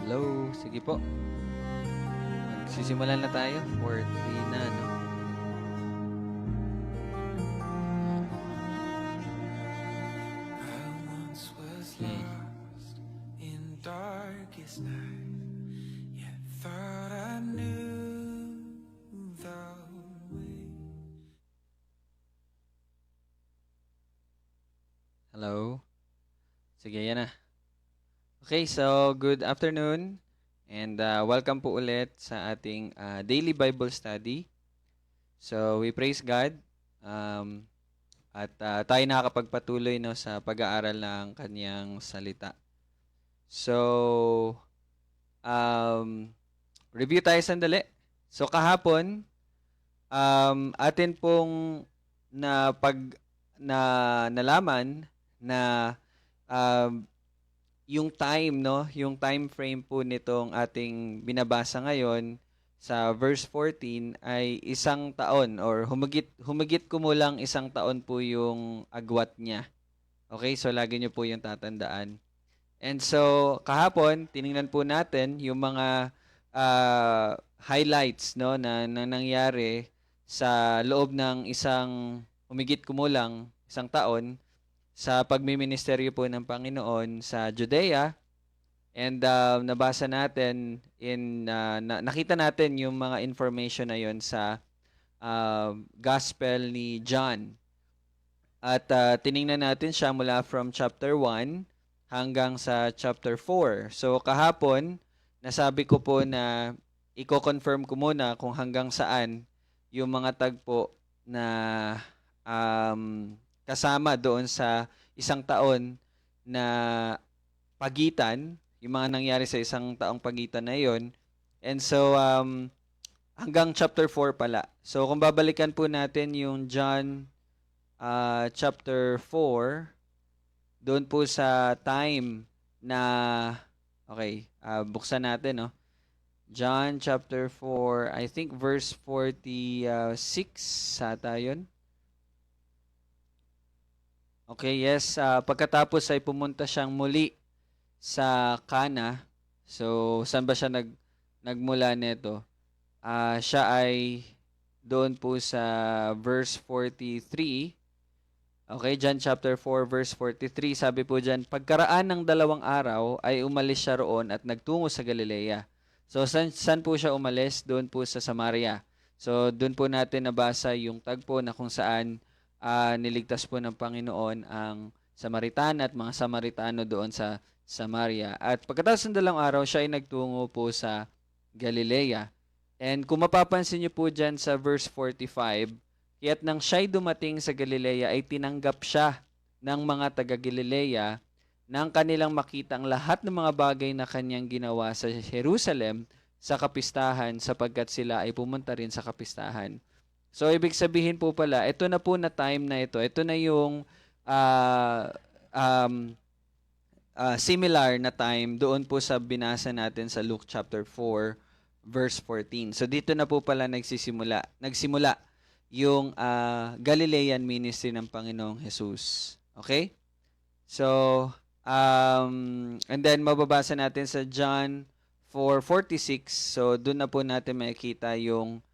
Hello, sige po. Magsisimulan na tayo. 4:03 na, no? Okay. In darkest night, yet thought I knew the way. Hello. Sige, yan na. Okay, so good afternoon and welcome po ulit sa ating daily Bible study. So we praise God at tayo nakakapagpatuloy no, sa pag-aaral ng Kanyang salita. So, review tayo sandali. So kahapon, atin pong nalaman na yung time, no, yung time frame po nitong ating binabasa ngayon sa verse 14 ay isang taon or humigit kumulang isang taon po yung agwat niya. Okay, so lagi niyo po yung tatandaan. And so kahapon tiningnan po natin yung mga highlights, no, na nangyari sa loob ng isang humigit kumulang isang taon sa pagmiministeryo po ng Panginoon sa Judea. And nabasa natin nakita natin yung mga information na yon sa Gospel ni John. At tiningnan natin siya mula from chapter 1 hanggang sa chapter 4. So kahapon, nasabi ko po na i-confirm ko muna kung hanggang saan yung mga tagpo na kasama doon sa isang taon na pagitan, yung mga nangyari sa isang taong pagitan na yon. And so, hanggang chapter 4 pala. So, kung babalikan po natin yung John chapter 4, doon po sa time na, okay, buksan natin, no? John chapter 4, I think verse 46 sata yun. Okay, yes. Pagkatapos ay pumunta siyang muli sa Cana. So, saan ba siya nagmula nito? Siya ay doon po sa verse 43. Okay, John chapter 4 verse 43. Sabi po dyan, pagkaraan ng 2 araw ay umalis siya roon at nagtungo sa Galilea. So, saan po siya umalis? Doon po sa Samaria. So, doon po natin nabasa yung tagpo na kung saan niligtas po ng Panginoon ang Samaritan at mga Samaritano doon sa Samaria. At pagkatapos ng 2 araw, siya ay nagtungo po sa Galilea. And kung mapapansin niyo po dyan sa verse 45, kaya't nang siya'y dumating sa Galilea ay tinanggap siya ng mga taga-Galilea nang kanilang makita ang lahat ng mga bagay na kanyang ginawa sa Jerusalem sa kapistahan sapagkat sila ay pumunta rin sa kapistahan. So, ibig sabihin po pala, ito na po na time na ito. Ito na yung similar na time doon po sa binasa natin sa Luke chapter 4, verse 14. So, dito na po pala nagsimula yung Galilean ministry ng Panginoong Jesus. Okay? So, and then mababasa natin sa John 4:46. So, doon na po natin makikita yung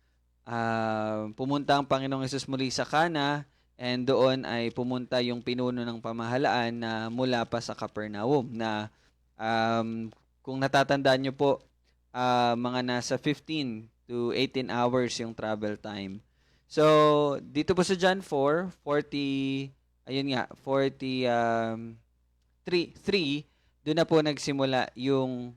pumunta ang Panginoong Hesus muli sa Cana, and doon ay pumunta yung pinuno ng pamahalaan na mula pa sa Capernaum na kung natatandaan nyo po, mga nasa 15 to 18 hours yung travel time. So, dito po sa John 4:40, ayun nga, 43, doon na po nagsimula yung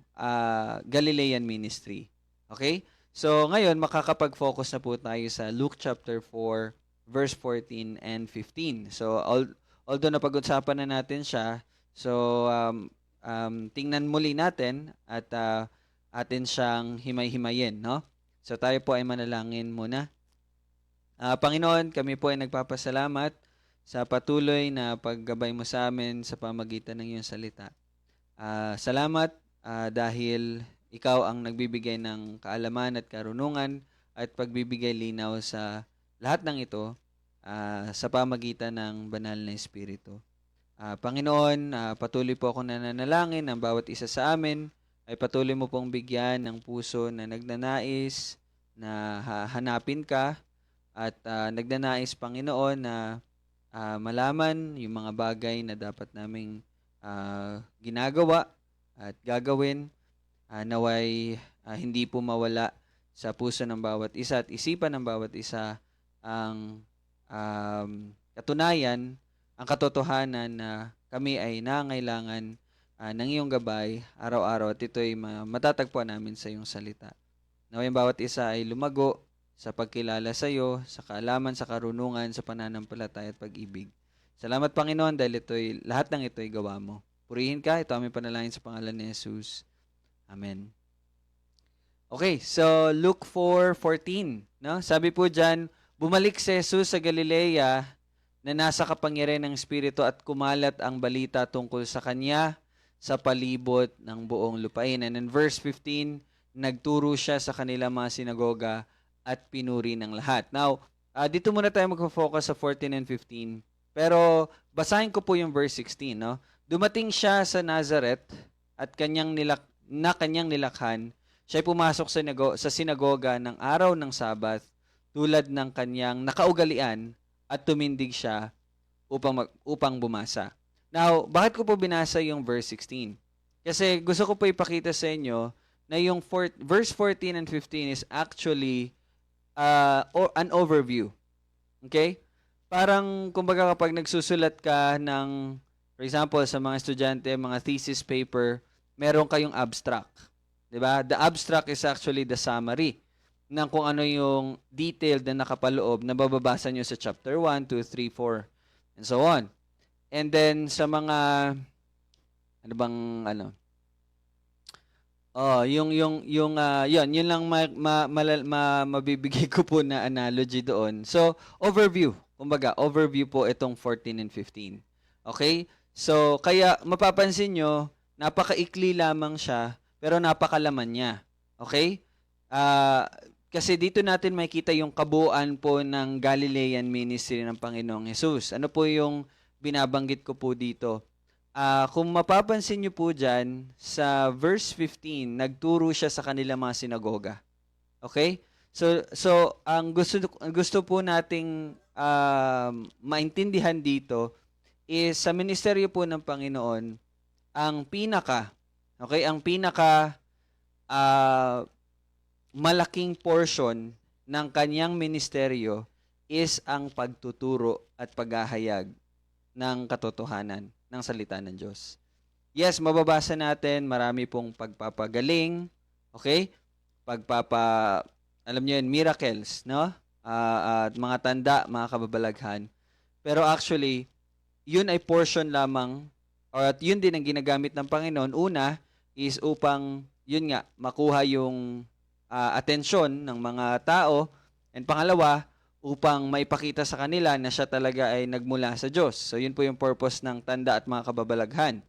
Galilean ministry. Okay? So, ngayon, makakapag-focus na po tayo sa Luke chapter 4, verse 14 and 15. So, although napag-usapan na natin siya, so, tingnan muli natin at atin siyang himay-himayin, no? So, tayo po ay manalangin muna. Panginoon, kami po ay nagpapasalamat sa patuloy na paggabay mo sa amin sa pamagitan ng iyong salita. Salamat dahil ikaw ang nagbibigay ng kaalaman at karunungan at pagbibigay linaw sa lahat ng ito sa pamagitan ng banal na Espiritu. Panginoon, patuloy po ako nananalangin ng bawat isa sa amin ay patuloy mo pong bigyan ng puso na nagnanais na hanapin ka at nagnanais, Panginoon, na malaman yung mga bagay na dapat naming ginagawa at gagawin, naway hindi po mawala sa puso ng bawat isa at isipan ng bawat isa ang katunayan, ang katotohanan na kami ay nangailangan ng iyong gabay araw-araw at ito'y matatagpuan namin sa iyong salita. Naway ang bawat isa ay lumago sa pagkilala sa iyo, sa kaalaman, sa karunungan, sa pananampalataya at pag-ibig. Salamat, Panginoon, dahil lahat ng ito'y gawa mo. Purihin ka, ito aming panalangin sa pangalan ni Jesus. Amen. Okay, so Luke 4:14, no? Sabi po diyan, bumalik si Jesus sa Galilea na nasa kapangyarihan ng Espiritu at kumalat ang balita tungkol sa kanya sa palibot ng buong lupain. And in verse 15, nagturo siya sa kanila mga sinagoga at pinuri ng lahat. Now, dito muna tayo mag-focus sa 14 and 15. Pero basahin ko po yung verse 16, no? Dumating siya sa Nazareth at kanyang nilakhan. Siya ay pumasok sa sinagoga ng araw ng Sabat tulad ng kanyang nakaugalian at tumindig siya upang bumasa. Now, bakit ko po binasa yung verse 16? Kasi gusto ko po ipakita sa inyo na yung verse 14 and 15 is actually an overview. Okay? Parang, kumbaga kapag nagsusulat ka ng, for example, sa mga estudyante, mga thesis paper, meron kayong abstract. Diba? The abstract is actually the summary ng kung ano yung detailed na nakapaloob na bababasa nyo sa chapter 1, 2, 3, 4, and so on. And then, sa mga, yun lang mabibigay ko po na analogy doon. So, overview. Kumbaga, overview po itong 14 and 15. Okay? So, kaya mapapansin nyo, napakaikli lamang siya, pero napakalaman niya. Okay? Kasi dito natin makita yung kabuuan po ng Galilean ministry ng Panginoong Jesus. Ano po yung binabanggit ko po dito? Kung mapapansin nyo po dyan, sa verse 15, nagturo siya sa kanila mga sinagoga. Okay? So ang gusto po nating maintindihan dito is sa ministeryo po ng Panginoon, ang pinaka malaking portion ng kanyang ministeryo is ang pagtuturo at paghahayag ng katotohanan ng salita ng Diyos. Yes, mababasa natin marami pong pagpapagaling, okay? Alam niyo yun, miracles, no? At mga tanda, mga kababalaghan. Pero actually, yun ay portion lamang, or at yun din ang ginagamit ng Panginoon. Una is upang, yun nga, makuha yung atensyon ng mga tao. And pangalawa, upang maipakita sa kanila na siya talaga ay nagmula sa Diyos. So yun po yung purpose ng tanda at mga kababalaghan.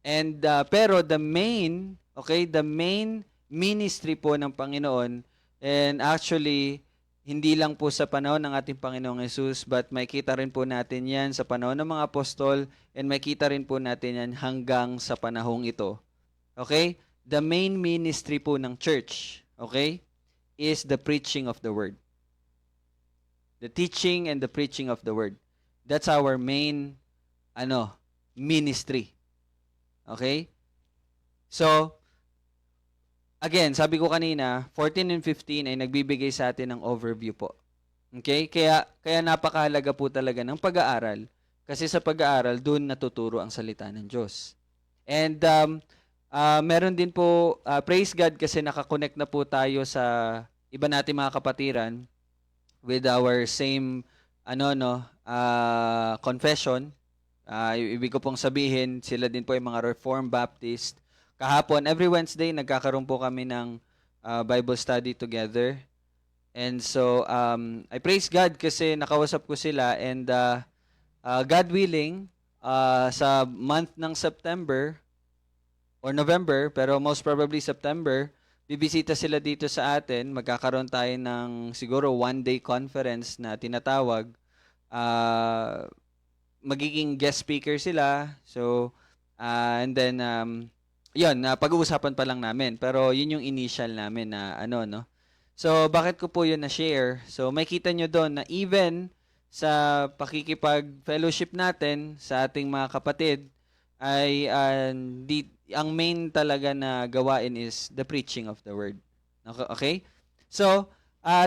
And pero the main ministry po ng Panginoon, and actually hindi lang po sa panahon ng ating Panginoong Jesus, but makita rin po natin yan sa panahon ng mga apostol, and makita rin po natin yan hanggang sa panahong ito. Okay? The main ministry po ng church, okay, is the preaching of the word. The teaching and the preaching of the word. That's our main ministry. Okay? So, again, sabi ko kanina, 14 and 15 ay nagbibigay sa atin ng overview po. Okay? Kaya napakahalaga po talaga ng pag-aaral, kasi sa pag-aaral doon natuturo ang salita ng Diyos. And meron din po, praise God, kasi nakakonect na po tayo sa iba nating mga kapatiran with our same confession. Ibig ko pong sabihin, sila din po ay mga Reformed Baptist. Kahapon, every Wednesday, nagkakaroon po kami ng Bible study together. And so, I praise God kasi nakausap ko sila, and God willing, sa month ng September or November, pero most probably September, bibisita sila dito sa atin. Magkakaroon tayo ng siguro one-day conference na tinatawag. Magiging guest speaker sila. So, and then yun, pag-uusapan pa lang namin. Pero yun yung initial namin na ano, no? So, bakit ko po yun na-share? So, makita nyo doon na even sa pakikipag-fellowship natin sa ating mga kapatid, ay ang main talaga na gawain is the preaching of the word. Okay? So,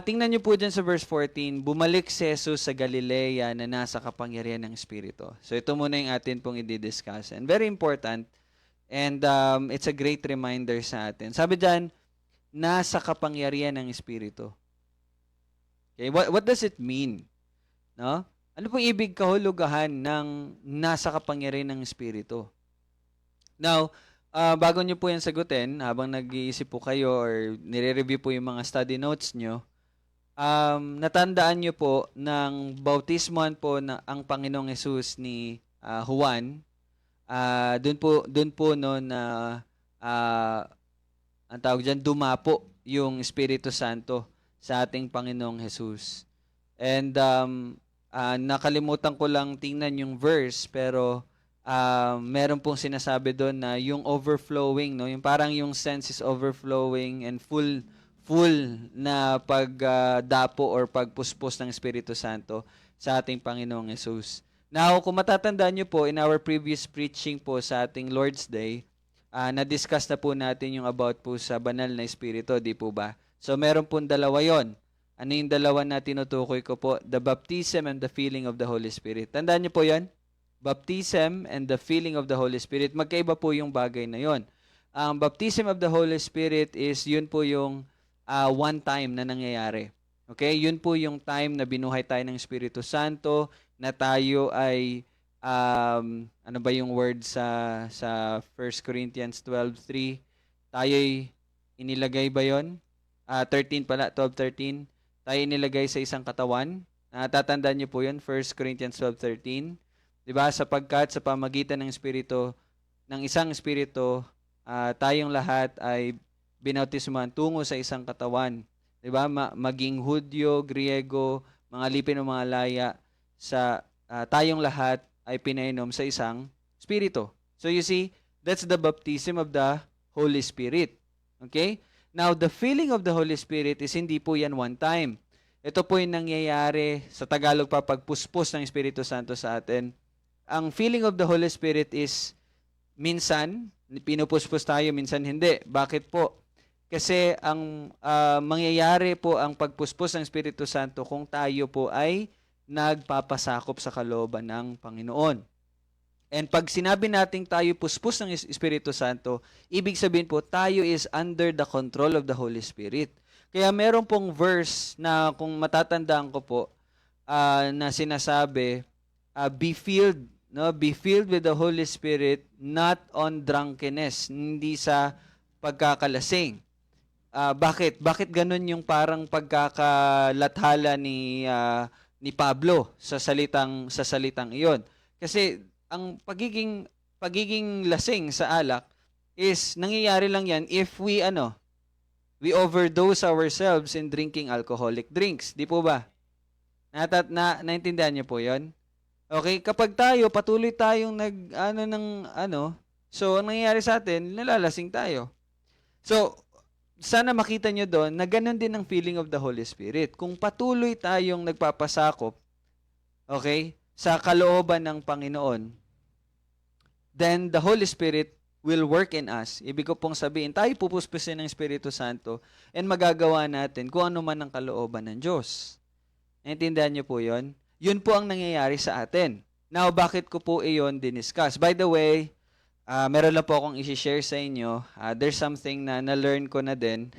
tingnan nyo po dyan sa verse 14, bumalik si Jesus sa Galilea na nasa kapangyarihan ng Espiritu. So, ito muna yung atin pong i-discuss. And very important, and it's a great reminder sa atin. Sabi dyan, nasa kapangyarihan ng Espiritu. Okay, what does it mean? No? Ano pong ibig kahulugahan ng nasa kapangyarihan ng Espiritu? Now, bago nyo po yan sagutin, habang nag-iisip po kayo or nire-review po yung mga study notes nyo, natandaan nyo po ng bautismohan po na ang Panginoong Hesus ni Juan, doon po no na ang tawag dyan, dumapo yung Espiritu Santo sa ating Panginoong Jesus. And nakalimutan ko lang tingnan yung verse, pero meron pong sinasabi doon na yung overflowing, no? Yung parang yung sense is overflowing and full na pagdapo or pagpuspos ng Espiritu Santo sa ating Panginoong Jesus. Now, kung matatandaan nyo po, in our previous preaching po sa ating Lord's Day, na-discuss na po natin yung about po sa banal na Espiritu, di po ba? So, meron pong dalawa yon. Ano yung dalawa na tinutukoy ko po? The baptism and the filling of the Holy Spirit. Tandaan niyo po yon? Baptism and the filling of the Holy Spirit. Magkaiba po yung bagay na yon. Ang baptism of the Holy Spirit is yun po yung one time na nangyayari. Okay? Yun po yung time na binuhay tayo ng Espiritu Santo, na tayo ay ano ba yung word sa 1 Corinthians 12:3? Tayo'y inilagay ba yon? 13 pala, 12:13. Tayo inilagay sa isang katawan. Tatandaan niyo po yun, 1 Corinthians 12:13. 'Di ba? Sapagkat sa pamagitan ng Espiritu, ng isang Espiritu, tayong lahat ay binautismuhan tungo sa isang katawan. 'Di ba? Maging Hudyo, Griego, mga lipin o mga laya, sa tayong lahat ay pinainom sa isang Espiritu. So you see, that's the baptism of the Holy Spirit. Okay? Now, the filling of the Holy Spirit is hindi po yan one time. Ito po yung nangyayari sa Tagalog pa pagpuspos ng Espiritu Santo sa atin. Ang filling of the Holy Spirit is minsan, pinupuspos tayo, minsan hindi. Bakit po? Kasi ang mangyayari po ang pagpuspos ng Espiritu Santo kung tayo po ay nagpapasakop sa kalooban ng Panginoon. And pag sinabi nating tayo puspos ng Espiritu Santo, ibig sabihin po tayo is under the control of the Holy Spirit. Kaya meron pong verse na kung matatandaan ko po na sinasabi, be filled, no? Be filled with the Holy Spirit, not on drunkenness, hindi sa pagkakalasing. Bakit? Bakit ganun yung parang pagkakalathala ni Pablo sa salitang iyon? Kasi ang pagiging lasing sa alak is nangyayari lang yan if we overdose ourselves in drinking alcoholic drinks. Di po ba? Naintindihan niyo po 'yon? Okay, kapag tayo patuloy tayong so ang nangyayari sa atin, nalalasing tayo. So, sana makita nyo doon na ganun din ang feeling of the Holy Spirit. Kung patuloy tayong nagpapasakop, okay, sa kalooban ng Panginoon, then the Holy Spirit will work in us. Ibig ko pong sabihin, tayo pupuspusin ng Espiritu Santo and magagawa natin kung ano man ang kalooban ng Diyos. Naintindihan niyo po yon? Yun po ang nangyayari sa atin. Now, bakit ko po iyon diniscuss? By the way, meron lang po akong i-share sa inyo. There's something na na-learn ko na din.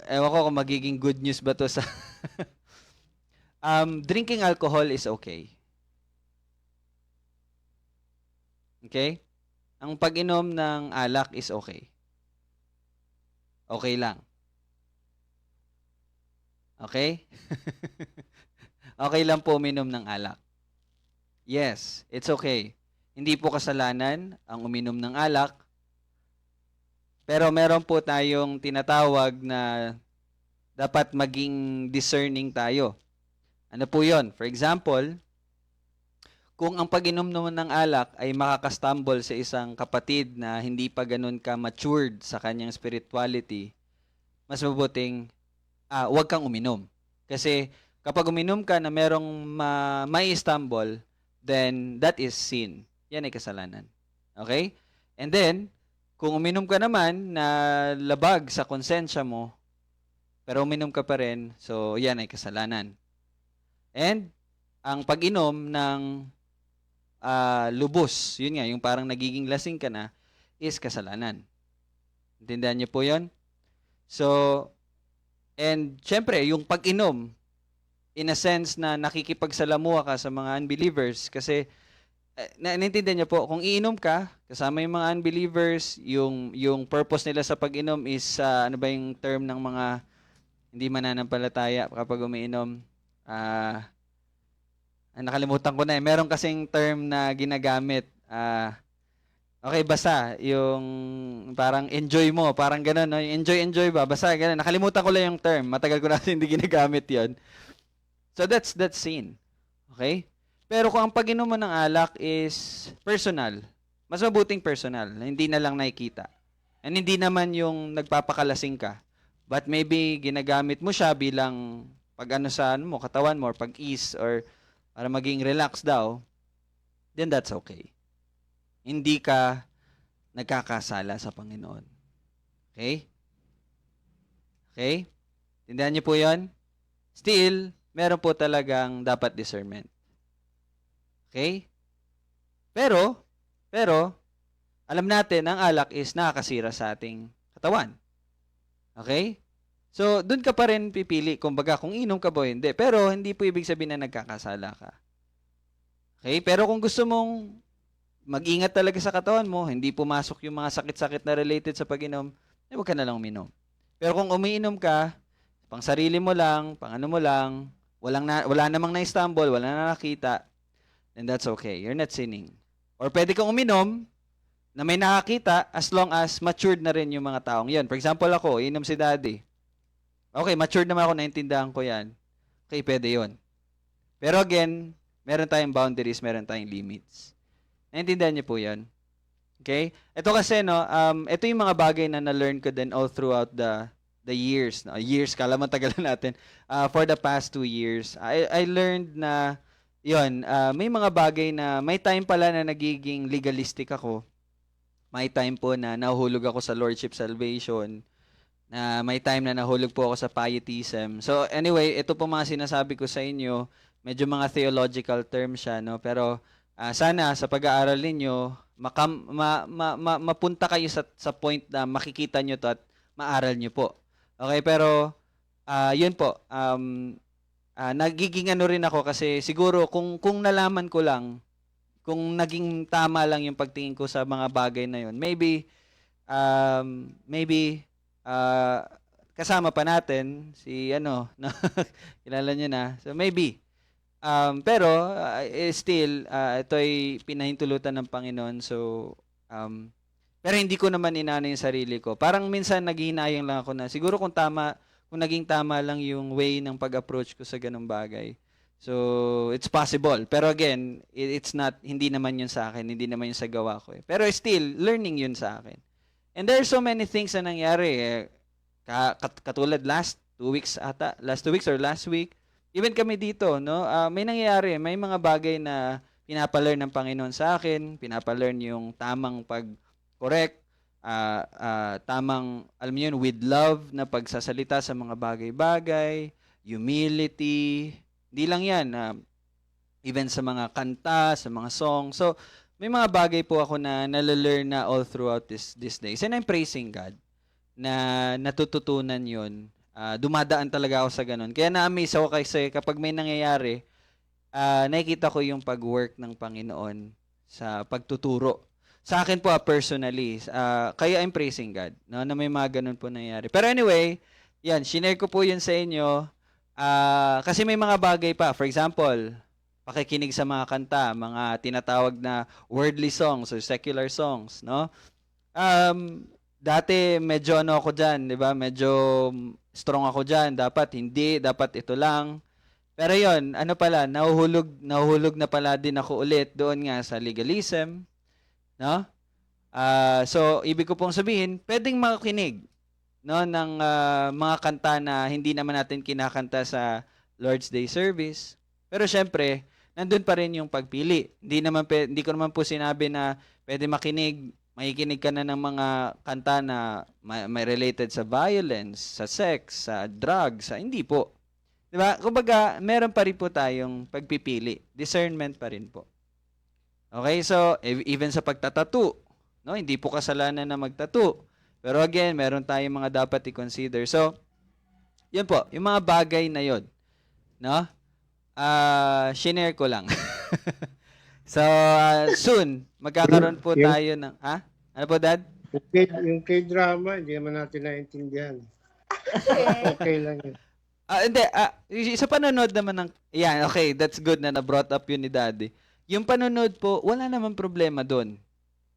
Ewan ko kung magiging good news ba to sa... drinking alcohol is okay. Okay? Ang pag-inom ng alak is okay. Okay lang. Okay? Okay lang po uminom ng alak. Yes, it's okay. Hindi po kasalanan ang uminom ng alak. Pero meron po tayong tinatawag na dapat maging discerning tayo. Ano po yon? For example, kung ang pag-inom naman ng alak ay makakastumble sa isang kapatid na hindi pa ganun ka matured sa kanyang spirituality, mas mabuting wag kang uminom. Kasi kapag uminom ka na merong may stumble, then that is sin. Yan ay kasalanan. Okay? And then, kung uminom ka naman na labag sa konsensya mo, pero uminom ka pa rin, so yan ay kasalanan. And, ang pag-inom ng lubos, yun nga, yung parang nagiging lasing ka na, is kasalanan. Intindihan niyo po yun? So, and syempre, yung pag-inom, in a sense na nakikipagsalamuha ka sa mga unbelievers kasi naintindihan niyo po, kung iinom ka, kasama yung mga unbelievers, yung purpose nila sa pag-inom is, ano ba yung term ng mga hindi mananampalataya kapag umiinom? Nakalimutan ko na eh. Meron kasing term na ginagamit. Okay, basta yung parang enjoy mo, parang gano'n, no? Enjoy ba? Basta gano'n. Nakalimutan ko lang yung term. Matagal ko na hindi ginagamit yon. So that's sin. Okay? Pero kung ang pag-inom mo ng alak is personal, mas mabuting personal, na hindi na lang nakikita. And hindi naman yung nagpapakalasing ka. But maybe ginagamit mo siya bilang pag-ano sa mo, katawan mo, or pag-ease, or para maging relax daw, then that's okay. Hindi ka nagkakasala sa Panginoon. Okay? Okay? Tindihan niyo po yun? Still, meron po talagang dapat discernment. Okay? Pero, alam natin, ang alak is nakakasira sa ating katawan. Okay? So, dun ka pa rin pipili, kumbaga, kung inom ka ba o hindi. Pero, hindi po ibig sabihin na nagkakasala ka. Okay? Pero kung gusto mong mag-ingat talaga sa katawan mo, hindi pumasok yung mga sakit-sakit na related sa pag-inom, huwag ka na lang uminom. Pero kung umiinom ka, pang sarili mo lang, pang ano mo lang, wala namang na-stumble, wala na nakita, then that's okay. You're not sinning. Or pwede kang uminom na may nakakita as long as matured na rin yung mga taong yan. For example ako, inom si daddy. Okay, matured naman ako, naintindihan ko yan. Okay, pwede yun. Pero again, meron tayong boundaries, meron tayong limits. Naintindihan niyo po yan? Okay? Ito kasi, no, ito yung mga bagay na na-learn ko din all throughout the years. No? Years, kala mo tagal natin. For the past 2 years, I learned na, yun, may mga bagay na, may time pala na nagiging legalistic ako. May time po na nahuhulog ako sa Lordship Salvation. Na may time na nahulog po ako sa pietism. So anyway, ito po mga sinasabi ko sa inyo, medyo mga theological term siya, no? Pero sana sa pag-aaral ninyo, mapunta kayo sa point na makikita nyo to at maaral nyo po. Okay, pero yun po, nagiging ano rin ako kasi siguro kung nalaman ko lang, kung naging tama lang yung pagtingin ko sa mga bagay na yun, maybe kasama pa natin si kilala niyo na. So maybe. Pero still ito ay pinahintulutan ng Panginoon. So pero hindi ko naman inano yung sarili ko. Parang minsan naghihinayang lang ako na siguro kung naging tama lang yung way ng pag-approach ko sa ganung bagay. So it's possible. Pero again, it's not, hindi naman yun sa akin, hindi naman yun sa gawa ko. Pero still learning yun sa akin. And there are so many things na nangyari. Katulad last 2 weeks or last week, even kami dito, no? May nangyayari, may mga bagay na pinapalearn ng Panginoon sa akin, pinapalearn yung tamang pag-correct, tamang, alam niyo yun, with love na pagsasalita sa mga bagay-bagay, humility, hindi lang yan, even sa mga kanta, sa mga song. So, may mga bagay po ako na nalalearn na all throughout this days. And I'm praising God na natututunan yun. Dumadaan talaga ako sa ganun. Kaya na-amaze ako kasi kapag may nangyayari, nakikita ko yung pag-work ng Panginoon sa pagtuturo. Sa akin po personally, kaya I'm praising God no, na may mga ganun po nangyayari. Pero anyway, yan, shinare ko po yun sa inyo. Kasi may mga bagay pa. For example, pakikinig sa mga kanta, mga tinatawag na worldly songs or secular songs, no? Dati medyo ako diyan, 'di ba? Medyo strong ako diyan, dapat ito lang. Pero yon, ano pala, nahuhulog na pala din ako ulit doon nga sa legalism, no? So, ibig ko pong sabihin, pwedeng makinig, no, ng mga kanta na hindi naman natin kinakanta sa Lord's Day service. Pero syempre, nandun pa rin yung pagpili. Hindi ko naman po sinabi na pwede makikinig ka na ng mga kanta na may related sa violence, sa sex, sa drugs, hindi po. 'Di ba? Kumbaga, meron pa rin po tayong pagpipili. Discernment pa rin po. Okay? So, even sa pagtatattoo, no, hindi po kasalanan na magtattoo. Pero again, meron tayong mga dapat i-consider. So, yun po, yung mga bagay na yun, no? Shinare ko lang. So, soon, magkakaroon po Yung, tayo ng, ha? Ano po, Dad? yung K-drama, hindi naman natin naintindihan. Okay lang yun. Hindi, sa panonood naman ng, yan, okay, that's good na na-brought up yun ni Daddy. Yung panonood po, wala naman problema doon.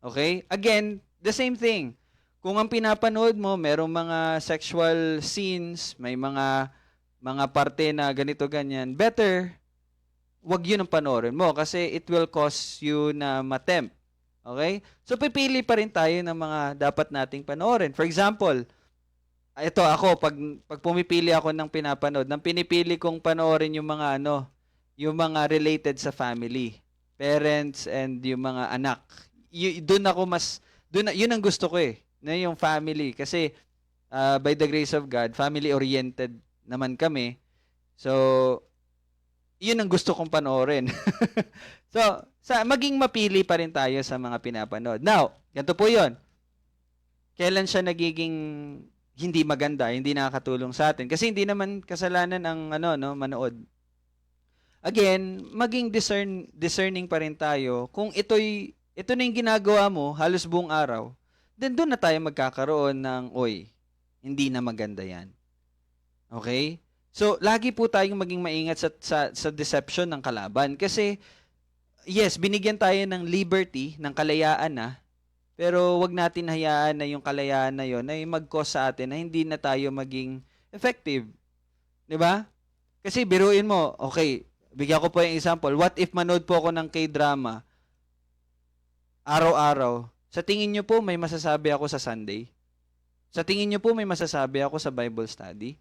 Okay? Again, the same thing. Kung ang pinapanood mo, merong mga sexual scenes, may mga parte na ganito ganyan, better wag yun ang panoorin mo kasi it will cause you na matempt. Okay? So pipili pa rin tayo ng mga dapat nating panoorin. For example, ito ako pag pumipili ako ng pinapanood, nang pinipili kong panoorin yung mga yung mga related sa family, parents and yung mga anak. Yun ang gusto ko na yung family kasi by the grace of God, family oriented naman kami. So yun ang gusto kong panoorin. So, maging mapili pa rin tayo sa mga pinapanood. Now, ganito po yun. Kailan siya nagiging hindi maganda, hindi nakakatulong sa atin? Kasi hindi naman kasalanan ang manood. Again, maging discerning pa rin tayo. Kung ito na yung ginagawa mo halos buong araw, then doon na tayo magkakaroon ng, hindi na maganda yan. Okay? So, lagi po tayong maging maingat sa deception ng kalaban. Kasi, yes, binigyan tayo ng liberty, ng kalayaan na, pero wag natin hayaan na yung kalayaan na yun ay mag-cause sa atin na hindi na tayo maging effective. Di ba? Kasi biruin mo, okay, bigyan ko po yung example. What if manood po ako ng K-drama araw-araw? Sa tingin nyo po may masasabi ako sa Sunday? Sa tingin nyo po may masasabi ako sa Bible study?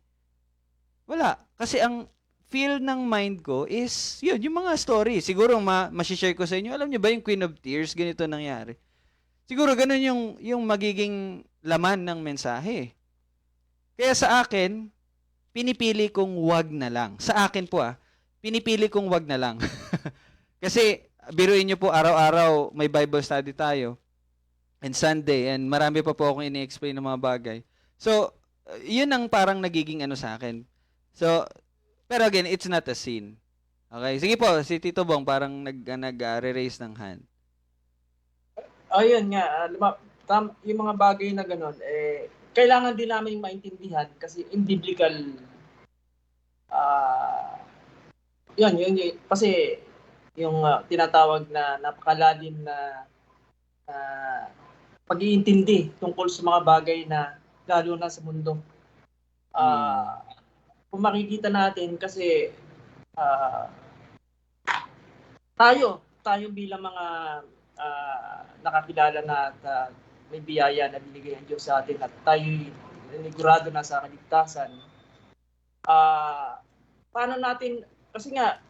Wala. Kasi ang feel ng mind ko is, yun, yung mga story. Siguro masishare ko sa inyo. Alam niyo ba yung Queen of Tears, ganito nangyari? Siguro ganun yung magiging laman ng mensahe. Kaya sa akin, pinipili kong wag na lang. Sa akin po pinipili kong wag na lang. Kasi, biruin niyo po, araw-araw may Bible study tayo. And Sunday, and marami pa po akong ini-explain ng mga bagay. So, yun ang parang nagiging sa akin. So, pero again, it's not a sin. Okay? Sige po, si Tito Bong parang nag-re-raise ng hand. Yun nga. Yung mga bagay na gano'n, kailangan din namin maintindihan kasi in biblical, yun. Kasi yung tinatawag na napakalalim na pag-iintindi tungkol sa mga bagay na lalo na sa mundo. Kung makikita natin kasi tayo bilang mga nakakilala na at may biyaya na binigay ang Diyos sa atin at tayo nanigurado na sa kaligtasan. Paano natin, kasi nga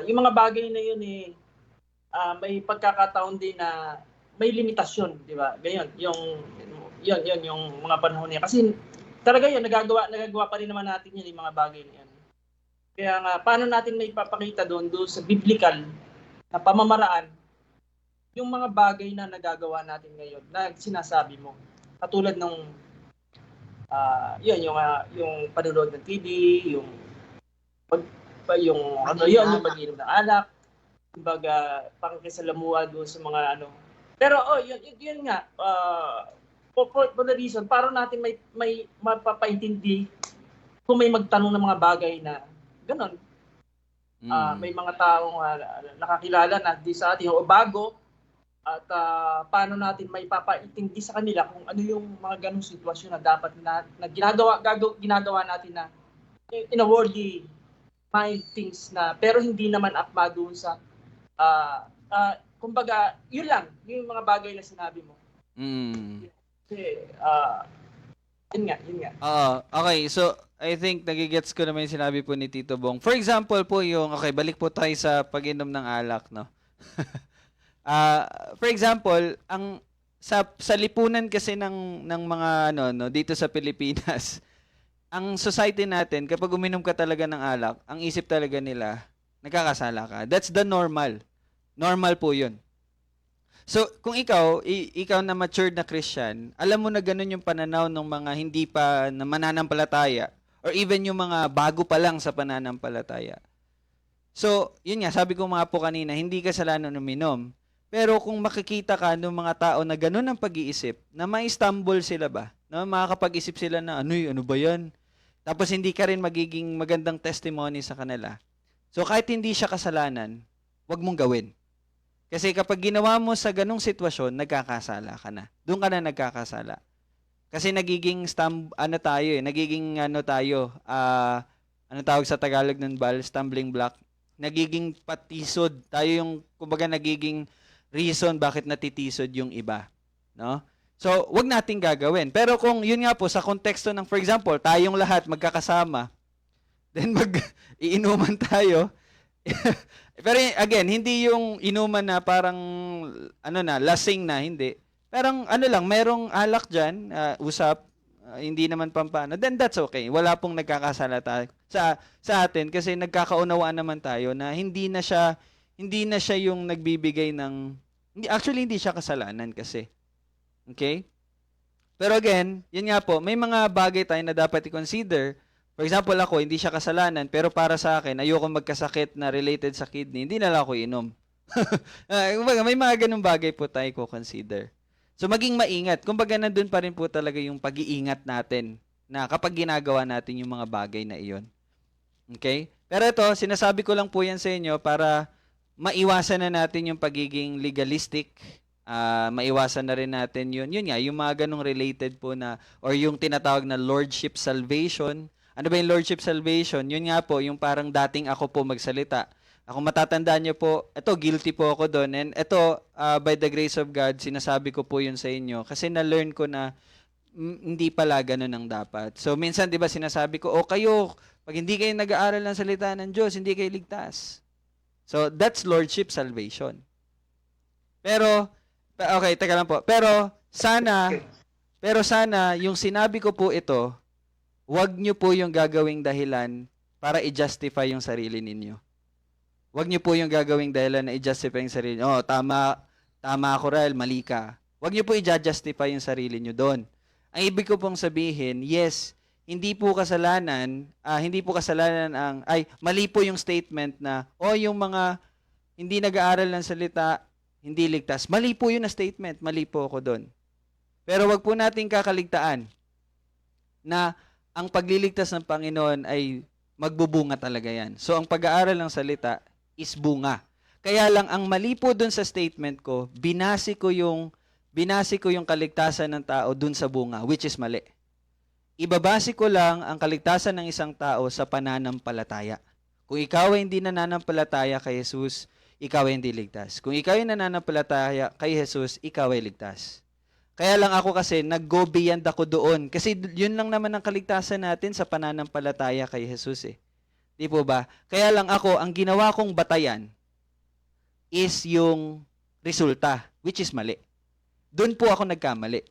yung mga bagay na yun may pagkakataon din na may limitasyon, di ba? Ganyan, yung mga panahon niya. Kasi talaga yun, nagagawa pa rin naman natin yun, yung mga bagay na yan. Kaya nga, paano natin may papakita doon sa biblical na pamamaraan yung mga bagay na nagagawa natin ngayon na sinasabi mo. Katulad nung yung panunood ng TV, yung yung pag-inom ng alak, kumbaga pangkisalamuha doon sa mga Pero yun nga, for the reason, para natin may mapapaintindi kung may magtanong ng mga bagay na gano'n. May mga taong nakakilala na di sa atin o bago at paano natin may papaintindi sa kanila kung ano yung mga ganong sitwasyon na dapat na ginagawa natin na in a worldly mild things na, pero hindi naman akma doon sa, kumbaga, yun lang, yung mga bagay na sinabi mo. Mm. Kasi, yun nga. Okay, so I think nagigets ko naman yung sinabi po ni Tito Bong. For example po yung, okay, balik po tayo sa pag-inom ng alak, no? For example, ang sa lipunan kasi ng mga ano no dito sa Pilipinas, ang society natin kapag uminom ka talaga ng alak, ang isip talaga nila nagkakasala ka. That's the normal. Normal po 'yun. So, kung ikaw na matured na Christian, alam mo na ganun yung pananaw ng mga hindi pa na mananampalataya or even yung mga bago pa lang sa pananampalataya. So, yun nga, sabi ko mga po kanina, hindi kasalanan uminom. Pero kung makikita ka ng mga tao na ganun ang pag-iisip, na ma-stumble sila ba? Na makakapag-isip sila na, ano ba yan? Tapos hindi ka rin magiging magandang testimony sa kanila. So, kahit hindi siya kasalanan, wag mong gawin. Kasi kapag ginawa mo sa ganung sitwasyon, nagkakasala ka na. Doon ka na nagkakasala. Kasi nagiging ano tawag sa Tagalog ng stumbling block. Nagiging patisod. Tayo yung, kumbaga, nagiging reason bakit natitisod yung iba. No? So, wag nating gagawin. Pero kung yun nga po, sa konteksto ng, for example, tayong lahat magkakasama, then iinuman tayo, pero again, hindi yung inuman na parang lasing na, hindi. Parang merong alak diyan, usap, hindi naman pampano. Then that's okay. Wala pong nagkakasala tayo sa atin kasi nagkakaunawaan naman tayo na hindi na siya yung nagbibigay ng hindi siya kasalanan kasi. Okay? Pero again, yun nga po, may mga bagay tayo na dapat i-consider. For example, ako, hindi siya kasalanan, pero para sa akin, ayoko magkasakit na related sa kidney, hindi na lang ako inom. May mga ganung bagay po tayo ko-consider. So, maging maingat. Kumbaga, nandun pa rin po talaga yung pag-iingat natin na kapag ginagawa natin yung mga bagay na iyon. Okay? Pero ito, sinasabi ko lang po yan sa inyo para maiwasan na natin yung pagiging legalistic, maiwasan na rin natin yun nga, yung mga ganung related po na, or yung tinatawag na lordship salvation. Ano ba yung lordship salvation? Yun nga po, yung parang dating ako po magsalita. Ako matatandaan niyo po, guilty po ako doon. And ito, by the grace of God, sinasabi ko po yun sa inyo. Kasi na-learn ko na hindi pala ganun ang dapat. So, minsan, di ba, sinasabi ko, kayo, pag hindi kayo nag-aaral ng salita ng Diyos, hindi kayo ligtas. So, that's lordship salvation. Pero, okay, teka lang po. Pero sana, yung sinabi ko po ito, wag nyo po yung gagawing dahilan para i-justify yung sarili ninyo. Wag nyo po yung gagawing dahilan na i-justify yung sarili. Tama ako, Rael, mali ka. Wag nyo po i-justify yung sarili nyo doon. Ang ibig ko pong sabihin, yes, hindi po kasalanan mali po yung statement na, yung mga hindi nag-aaral ng salita, hindi ligtas. Mali po yun na statement. Mali po ako doon. Pero wag po nating kakaligtaan na ang pagliligtas ng Panginoon ay magbubunga talaga yan. So, ang pag-aaral ng salita is bunga. Kaya lang, ang mali po dun sa statement ko, binasi ko yung kaligtasan ng tao dun sa bunga, which is mali. Ibabase ko lang ang kaligtasan ng isang tao sa pananampalataya. Kung ikaw ay hindi nananampalataya kay Jesus, ikaw ay hindi ligtas. Kung ikaw ay nananampalataya kay Jesus, ikaw ay ligtas. Kaya lang ako kasi, nag-go beyond ako doon. Kasi yun lang naman ang kaligtasan natin sa pananampalataya kay Jesus eh. Di po ba? Kaya lang ako, ang ginawa kong batayan is yung resulta, which is mali. Doon po ako nagkamali.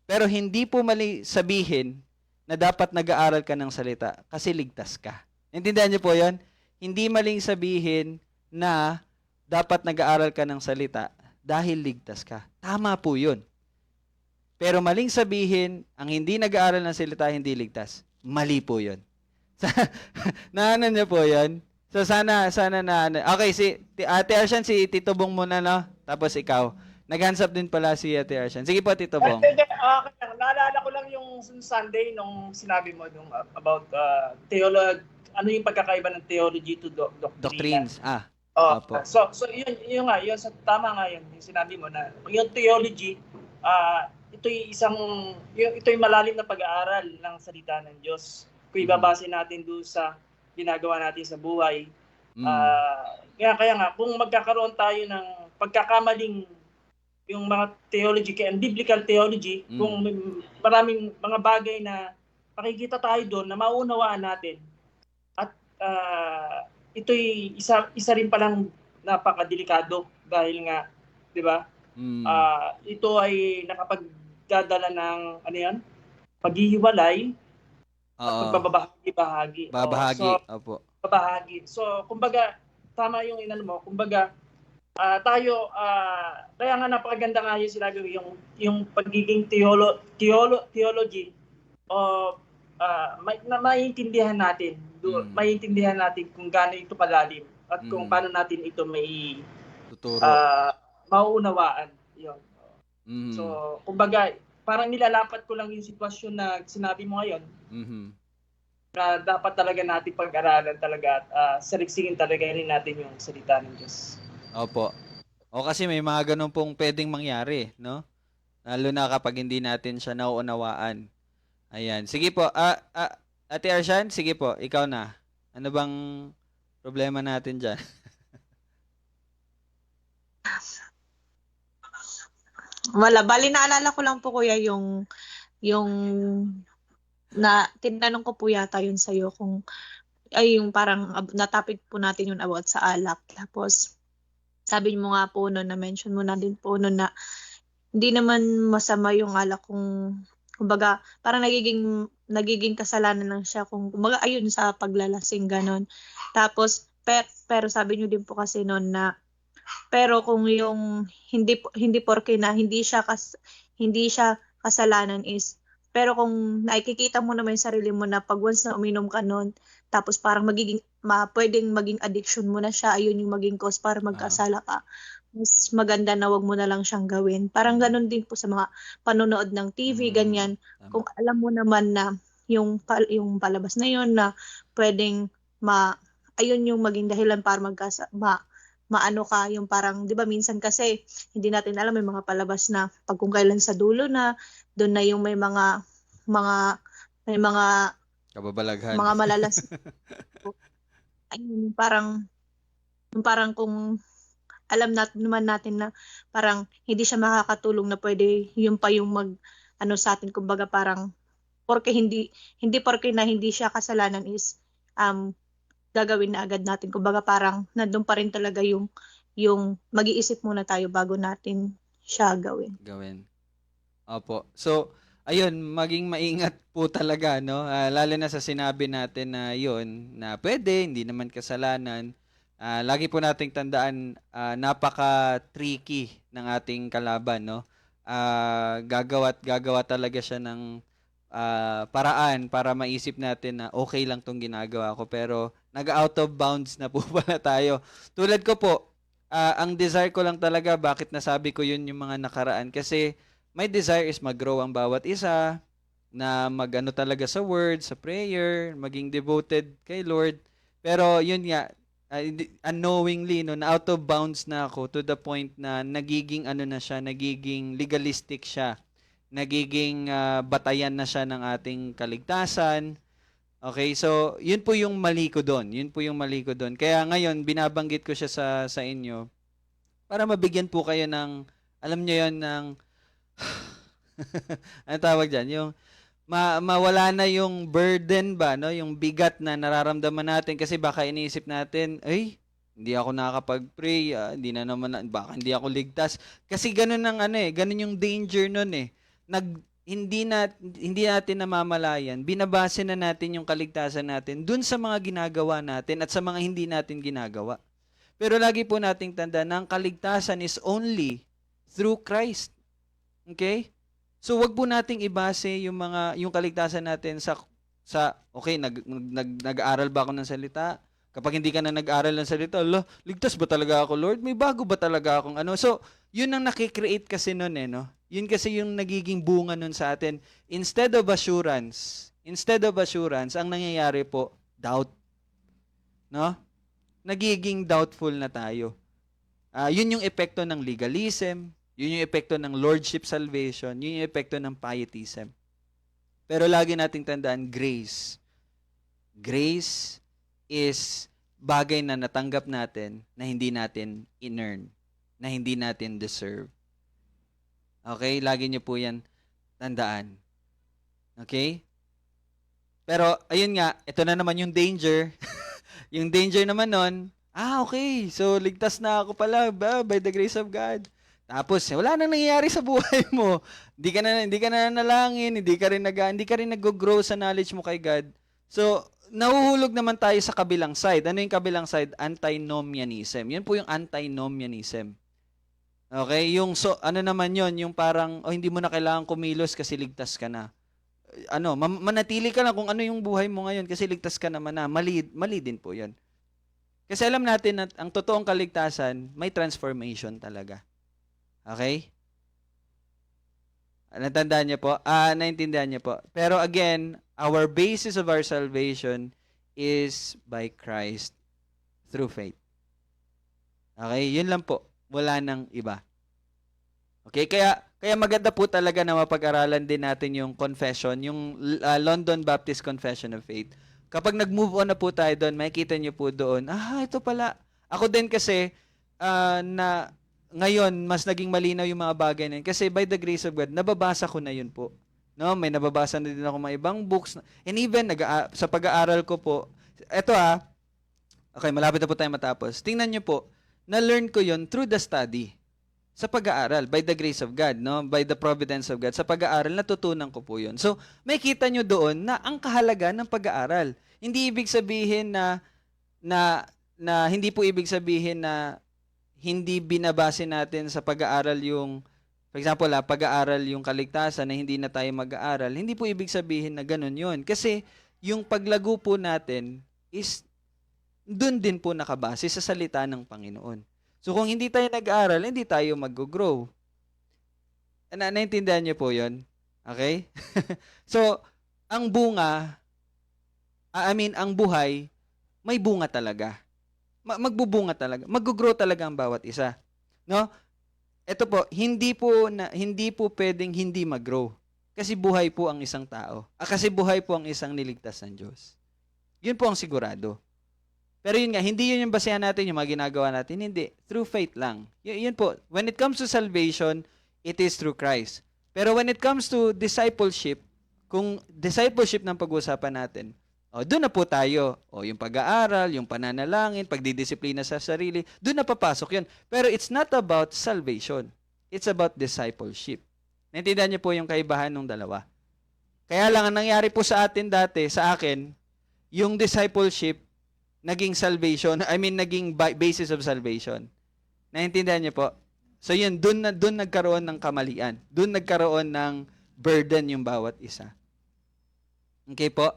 Pero hindi po mali sabihin na dapat nag-aaral ka ng salita kasi ligtas ka. Intindihan niyo po yun? Hindi maling sabihin na dapat nag-aaral ka ng salita dahil ligtas ka. Tama po yun. Pero maling sabihin, ang hindi nag-aaral ng salita, hindi ligtas. Mali po yun. Naano niyo po yun? So sana na, okay, si Ate Arshan, si Tito Bong muna, no? Tapos ikaw. Nag-hands up din pala si Ate Arshan. Sige po, Tito Bong. Naalala ko lang yung Sunday nung sinabi mo about theology, ano yung pagkakaiba ng theology to Doctrines. Opo. So yun nga, yun tama nga yun, yung sinabi mo na yung theology, ito'y malalim na pag-aaral ng salita ng Diyos. Kung ibabase natin doon sa ginagawa natin sa buhay. Mm. Kaya nga, kung magkakaroon tayo ng pagkakamaling yung mga theology and biblical theology, kung may maraming mga bagay na makikita tayo doon na maunawaan natin. At ito'y isa rin palang napakadelikado dahil nga, 'di ba? Ito ay nakapagdadala ng ano 'yan? Paghihiwalay at pagbabahagi-bahagi. Babahagi, opo. Babahagi. So, kumbaga tama yung inano mo, kumbaga tayo kaya nga napakaganda nga yung sinabi yung pagiging theology o maiintindihan natin maiintindihan natin kung gaano ito kalalim at kung paano natin ito may tuturo, mauunawaan yon. Mm. So kumbaga parang nilalapat ko lang yung sitwasyon na sinabi mo ngayon, na dapat talaga natin pag-aralan talaga at saliksingin talaga natin yung salita ng Diyos. Opo. O kasi may mga ganun pong pwedeng mangyari, no? Lalo na kapag hindi natin siya nauunawaan. Ayan. Sige po. Ate Arshan, sige po. Ikaw na. Ano bang problema natin dyan? Wala. Bali, naalala ko lang po, kuya, yung na tinanong ko po yata yun sa'yo kung ay yung parang na-topic po natin yun about sa alak. Tapos, sabi mo nga po noon, na-mention mo na din po noon na hindi naman masama yung alak kung kumbaga parang nagiging kasalanan lang siya kung kumbaga ayun sa paglalasing ganon. Tapos pero sabi niyo din po kasi noon na pero kung yung hindi porke na hindi siya kasalanan is pero kung nakikita mo naman yung sarili mo na pag once na uminom ka noon tapos parang pwedeng maging addiction mo na siya, ayun yung maging cause para magkasala ka. Mas maganda na wag mo na lang siyang gawin. Parang ganun din po sa mga panonood ng TV, ganyan. Kung alam mo naman na yung palabas na yun na pwedeng ayun yung maging dahilan para maano ka, yung parang, di ba minsan kasi hindi natin alam, may mga palabas na pag kung kailan sa dulo na, doon na yung may mga Kababalaghan. mga malalas. Ayun, parang kung alam naman natin na parang hindi siya makakatulong na pwede yun pa yung sa atin, kumbaga parang porke hindi porke na hindi siya kasalanan is gagawin na agad natin, kumbaga parang nandun pa rin talaga yung mag-iisip muna tayo bago natin siya gawin. Opo. So ayun, maging maingat po talaga, no? Lalo na sa sinabi natin na yun, na pwede, hindi naman kasalanan. Lagi po nating tandaan, napaka-tricky ng ating kalaban, no? Gagawa talaga siya ng paraan para maisip natin na okay lang tong ginagawa ko, pero nag-out of bounds na po pala tayo. Tulad ko po, ang desire ko lang talaga, bakit nasabi ko yun yung mga nakaraan, kasi my desire is mag-grow ang bawat isa, na mag-ano talaga sa word, sa prayer, maging devoted kay Lord. Pero yun nga, unknowingly, no, na out of bounds na ako to the point na nagiging nagiging legalistic siya. Nagiging batayan na siya ng ating kaligtasan. Okay, so yun po yung mali ko doon. Kaya ngayon, binabanggit ko siya sa inyo para mabigyan po kayo ng, alam niyo yun, ng ano tawag dyan? Yung mawala na yung burden ba, no? Yung bigat na nararamdaman natin, kasi baka iniisip natin, ay, hindi ako nakakapag-pray, hindi na naman, baka hindi ako ligtas. Kasi ganun ganun yung danger nun eh. Hindi natin namamalayan, binabase na natin yung kaligtasan natin dun sa mga ginagawa natin at sa mga hindi natin ginagawa. Pero lagi po nating tandaan na ang kaligtasan is only through Christ. Okay? So wag po nating ibase yung kaligtasan natin sa okay, nag-aaral ba ako ng salita? Kapag hindi ka na nag-aaral ng salita, ligtas ba talaga ako, Lord? May bago ba talaga akong ano? So, yun ang nakikreate kasi nun no? Yun kasi yung nagiging bunga nun sa atin. Instead of assurance, ang nangyayari po, doubt. No? Nagiging doubtful na tayo. Yun yung epekto ng legalism, yun yung epekto ng lordship salvation, yun yung epekto ng pietism. Pero lagi nating tandaan, grace. Grace is bagay na natanggap natin na hindi natin in-earn, na hindi natin deserve. Okay? Lagi niyo po yan tandaan. Okay? Pero, ayun nga, ito na naman yung danger. Yung danger naman nun, okay, so ligtas na ako pala by the grace of God. Tapos, wala nang nangyayari sa buhay mo. Hindi ka na nanalangin, hindi ka rin nag-grow sa knowledge mo kay God. So, nahuhulog naman tayo sa kabilang side. Ano yung kabilang side? Antinomianism. Yan po yung antinomianism. Okay? Yung, ano naman yon, yung parang, hindi mo na kailangan kumilos kasi ligtas ka na. Manatili ka lang kung ano yung buhay mo ngayon kasi ligtas ka naman na. Mali din po yun. Kasi alam natin na ang totoong kaligtasan, may transformation talaga. Okay? Natandaan niyo po? Naintindihan niyo po. Pero again, our basis of our salvation is by Christ through faith. Okay? Yun lang po. Wala nang iba. Okay? Kaya maganda po talaga na mapag-aralan din natin yung confession, yung London Baptist Confession of Faith. Kapag nag-move on na po tayo doon, makikita niyo po doon, ito pala. Ako din kasi, na ngayon, mas naging malinaw yung mga bagay na yun. Kasi by the grace of God, nababasa ko na yun po. No? May nababasa na din ako mga ibang books. And even, sa pag-aaral ko po, okay, malapit na po tayo matapos. Tingnan niyo po, na-learn ko yun through the study. Sa pag-aaral, by the grace of God, no? By the providence of God. Sa pag-aaral, natutunan ko po yun. So, may kita nyo doon na ang kahalaga ng pag-aaral. Hindi ibig sabihin na hindi po ibig sabihin na hindi binabase natin sa pag-aaral yung, for example, pag-aaral yung kaligtasan na hindi na tayo mag-aaral. Hindi po ibig sabihin na ganun yun. Kasi yung paglago po natin is doon din po nakabase sa salita ng Panginoon. So, kung hindi tayo nag-aaral, hindi tayo mag-grow. Naintindihan niyo po yun? Okay? So, ang ang buhay, may bunga talaga. Magbubunga talaga. Mag-grow talaga ang bawat isa. No? Ito po, hindi po pwedeng hindi mag-grow. Kasi buhay po ang isang tao. Kasi buhay po ang isang niligtas ng Diyos. Yun po ang sigurado. Pero yun nga, hindi yun yung basehan natin, yung mga ginagawa natin. Hindi. Through faith lang. Yun po. When it comes to salvation, it is through Christ. Pero when it comes to discipleship, kung discipleship ng pag-uusapan natin, doon na po tayo. Yung pag-aaral, yung pananalangin, pagdidisiplina sa sarili, doon na papasok yun. Pero it's not about salvation. It's about discipleship. Naintindihan niyo po yung kaibahan ng dalawa. Kaya lang, ang nangyari po sa atin dati, sa akin, yung discipleship, naging salvation, naging basis of salvation. Naintindihan niyo po? So yun, doon nagkaroon ng kamalian. Doon nagkaroon ng burden yung bawat isa. Okay po?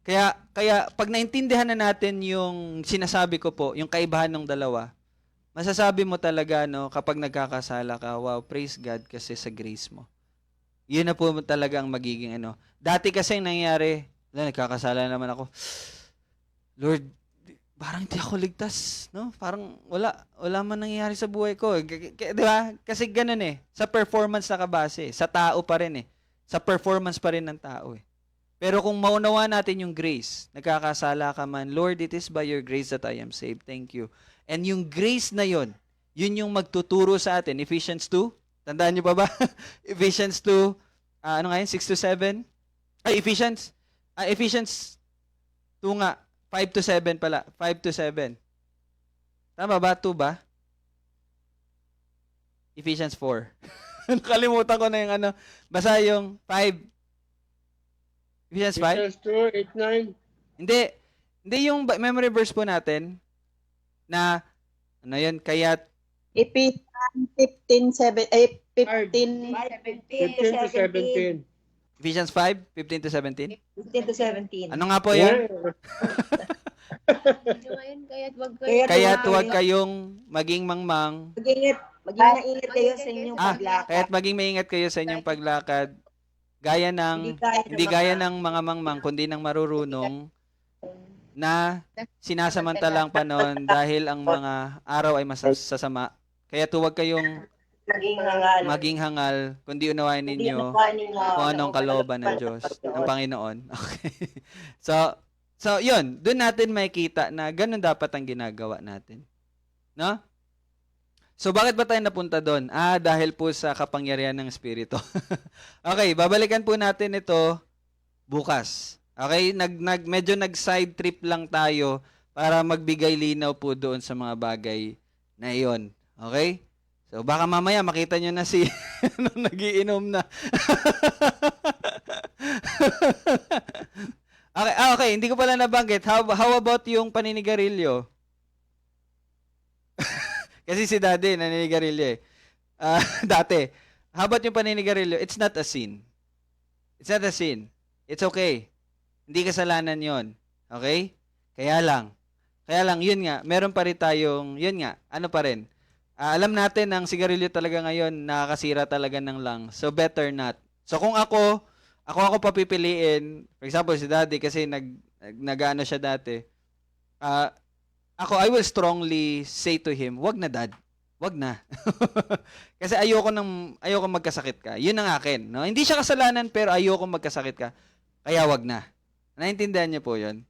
Kaya pag naintindihan na natin yung sinasabi ko po, yung kaibahan ng dalawa, masasabi mo talaga, no, kapag nagkakasala ka, wow, praise God kasi sa grace mo. Yun na po talaga ang magiging Dati kasi nangyari, nagkakasala naman ako. Lord, parang hindi ako ligtas, no? Parang wala man nangyayari sa buhay ko. Di ba? Kasi ganun sa performance nakabase, sa tao pa rin Sa performance pa rin ng tao Pero kung maunawa natin yung grace, nagkakasala ka man, Lord, it is by your grace that I am saved. Thank you. And yung grace na yun yung magtuturo sa atin. Ephesians 2, tandaan niyo pa ba? Ephesians 2, 6 to 7? Ephesians 2 nga, 5 to 7 pala. 5 to 7. Tama ba? 2 ba? Ephesians 4. Nakalimutan ko na yung Basa yung 5. Ephesians 5? Ephesians 2, 8, 9. Hindi yung memory verse po natin na, yun, kaya... Ephesians 15 to 17. Ephesians 5, 15 to 17? 15 to 17. Ano nga po yan? Kaya't huwag kayong maging mangmang. Maging maingat kayo sa inyong paglakad. Kaya't maging maingat kayo sa inyong paglakad. Hindi gaya ng mga mangmang, kundi ng marurunong na sinasamantalang panon dahil ang mga araw ay masasama. Kaya huwag kayong maging hangal, kundi unawain ninyo kung anong kalooban ng Diyos, ng Panginoon. Okay. So, So, yun, doon natin makikita na ganun dapat ang ginagawa natin. No? So, bakit ba tayo napunta doon? Dahil po sa kapangyarihan ng Espiritu. Okay, babalikan po natin ito bukas. Okay, medyo nag-side trip lang tayo para magbigay linaw po doon sa mga bagay na iyon. Okay? So, baka mamaya makita nyo na si nagiinom na. Okay, hindi ko pala nabanggit. How about yung paninigarilyo? Kasi si Daddy naninigarilyo eh. Dati. How about yung paninigarilyo? It's not a sin. It's not a sin. It's okay. Hindi kasalanan yon. Okay? Kaya lang, yun nga, meron pa rin tayong, yun nga, ano pa rin. Alam natin ang sigarilyo talaga ngayon, nakakasira talaga ng lungs. So, better not. So, kung ako papipiliin, for example, si Daddy, kasi nag-ano siya dati, I will strongly say to him, wag na Dad. Wag na. Kasi ayoko magkasakit ka. Yun ang akin. No? Hindi siya kasalanan, pero ayoko magkasakit ka. Kaya wag na. Naintindihan niyo po yun?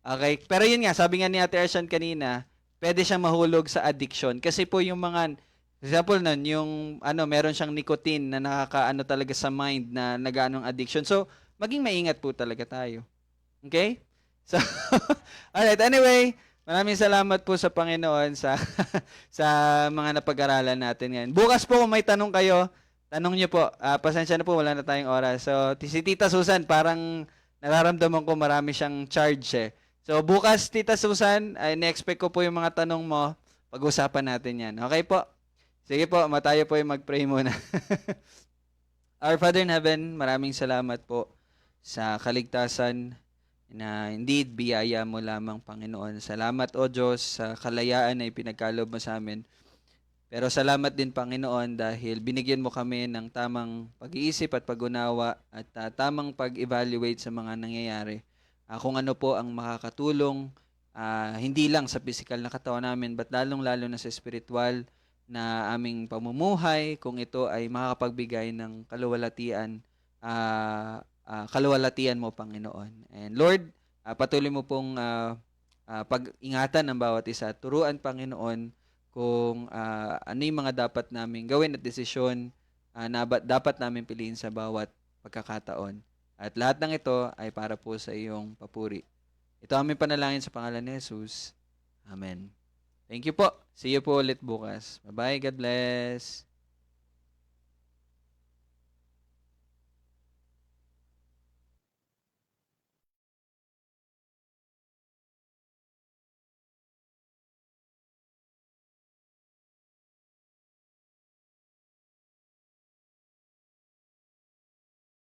Okay. Pero yun nga, sabi nga ni Ate Arshan kanina, pwede siyang mahulog sa addiction. Kasi po yung mga, for example nun, yung meron siyang nicotine na nakakaano talaga sa mind na nag-aanong addiction. So, maging maingat po talaga tayo. Okay? So, alright. Anyway, maraming salamat po sa Panginoon sa mga napag-aralan natin ngayon. Bukas po kung may tanong kayo, tanong niyo po. Pasensya na po, wala na tayong oras. So, si Tita Susan, parang nararamdaman ko marami siyang charge eh. So, bukas, Tita Susan, na-expect ko po yung mga tanong mo. Pag-usapan natin yan. Okay po? Sige po, tayo po yung mag-pray muna. Our Father in Heaven, maraming salamat po sa kaligtasan na indeed biyaya mo lamang, Panginoon. Salamat, O Diyos, sa kalayaan na ipinagkaloob mo sa amin. Pero salamat din, Panginoon, dahil binigyan mo kami ng tamang pag-iisip at pag-unawa at tamang pag-evaluate sa mga nangyayari. Kung ano po ang makakatulong, hindi lang sa physical na katawan namin, but lalong-lalo na sa spiritual na aming pamumuhay, kung ito ay makakapagbigay ng kaluwalhatian mo, Panginoon. And Lord, patuloy mo pong pag-ingatan ng bawat isa. Turuan, Panginoon, kung ano yung mga dapat namin gawin at desisyon na dapat namin piliin sa bawat pagkakataon. At lahat ng ito ay para po sa iyong papuri. Ito aming panalangin sa pangalan ni Jesus. Amen. Thank you po. See you po ulit bukas. Bye-bye. God bless.